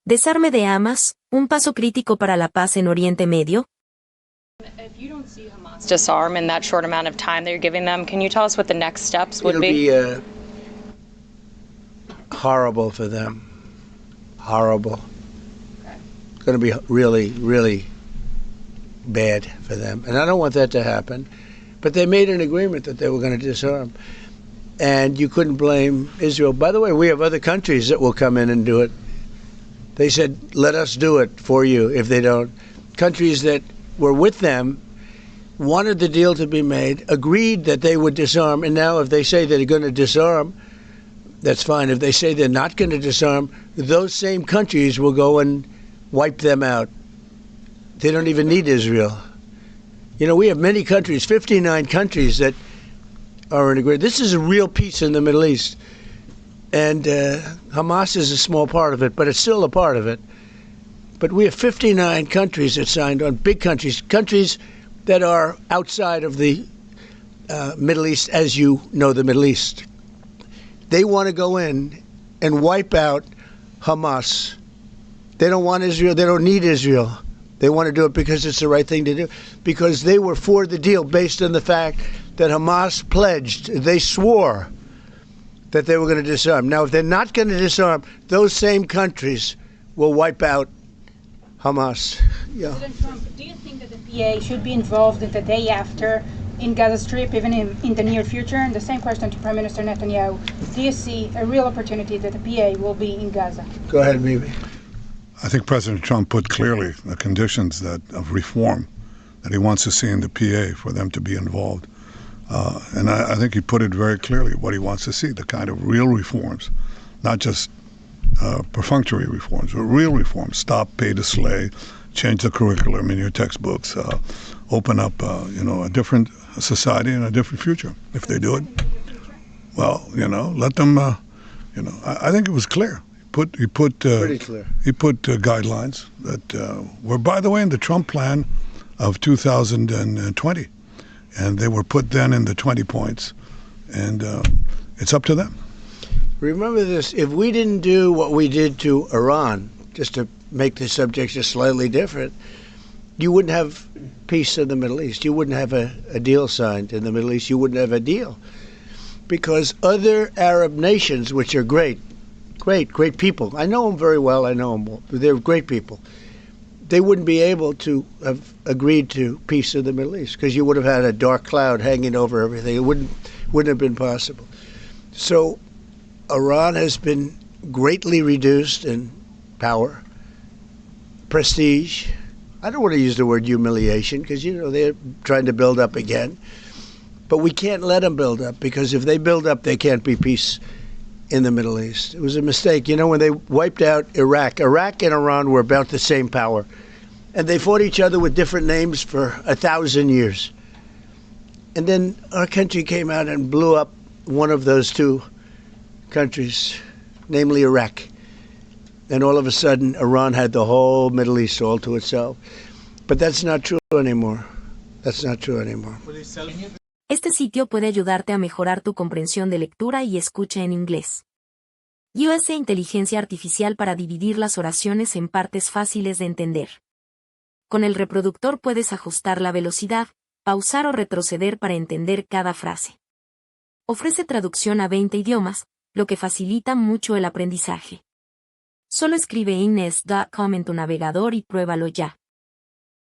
Desarme de Hamas, un paso crítico para la paz en Oriente Medio. Disarm in that short amount of time that you're giving them. Can you tell us what the next steps would be? It'll be horrible for them. Horrible. Okay. It's going to be really, really bad for them. And I don't want that to happen. But they made an agreement that they were going to disarm. And you couldn't blame Israel. By the way, we have other countries that will come in and do it. They said, let us do it for you if they don't. Countries that were with them wanted the deal to be made, agreed that they would disarm, and now if they say they're going to disarm, that's fine. If they say they're not going to disarm, those same countries will go and wipe them out. They don't even need Israel. You know, we have many countries, 59 countries that are in agreement. This is a real peace in the Middle East. And Hamas is a small part of it, but it's still a part of it. But we have 59 countries that signed on, big countries, countries that are outside of the Middle East, as you know the Middle East. They want to go in and wipe out Hamas. They don't want Israel. They don't need Israel. They want to do it because it's the right thing to do, because they were for the deal based on the fact that Hamas pledged, they swore that they were going to disarm. Now, if they're not going to disarm, those same countries will wipe out Hamas. Yeah. President Trump, do you think that the PA should be involved in the day after in Gaza Strip, even in the near future? And the same question to Prime Minister Netanyahu. Do you see a real opportunity that the PA will be in Gaza? Go ahead, Mimi. I think President Trump put clearly the conditions of reform that he wants to see in the PA for them to be involved. And I think he put it very clearly what he wants to see, the kind of real reforms, not just perfunctory reforms, but real reforms. Stop pay to slay, change the curriculum in your textbooks, open up a different society and a different future. If they do it, well, let them. I think it was clear. He put pretty clear. He put guidelines that were, by the way, in the Trump plan of 2020. And they were put then in the 20 points. And it's up to them. Remember this, if we didn't do what we did to Iran, just to make the subject just slightly different, you wouldn't have peace in the Middle East. You wouldn't have a deal signed in the Middle East. You wouldn't have a deal. Because other Arab nations, which are great people, I know them very well, I know them, they're great people, they wouldn't be able to have agreed to peace in the Middle East because you would have had a dark cloud hanging over everything. It wouldn't have been possible. So Iran has been greatly reduced in power, prestige. I don't want to use the word humiliation because, they're trying to build up again. But we can't let them build up because if they build up, there can't be peace in the Middle East. It was a mistake. When they wiped out Iraq and Iran were about the same power. And they fought each other with different names for 1,000 years. And then our country came out and blew up one of those two countries, namely Iraq. And all of a sudden, Iran had the whole Middle East all to itself. But that's not true anymore. That's not true anymore. Este sitio puede ayudarte a mejorar tu comprensión de lectura y escucha en inglés. USA Inteligencia Artificial para dividir las oraciones en partes fáciles de entender. Con el reproductor puedes ajustar la velocidad, pausar o retroceder para entender cada frase. Ofrece traducción a 20 idiomas, lo que facilita mucho el aprendizaje. Solo escribe inglés.com en tu navegador y pruébalo ya.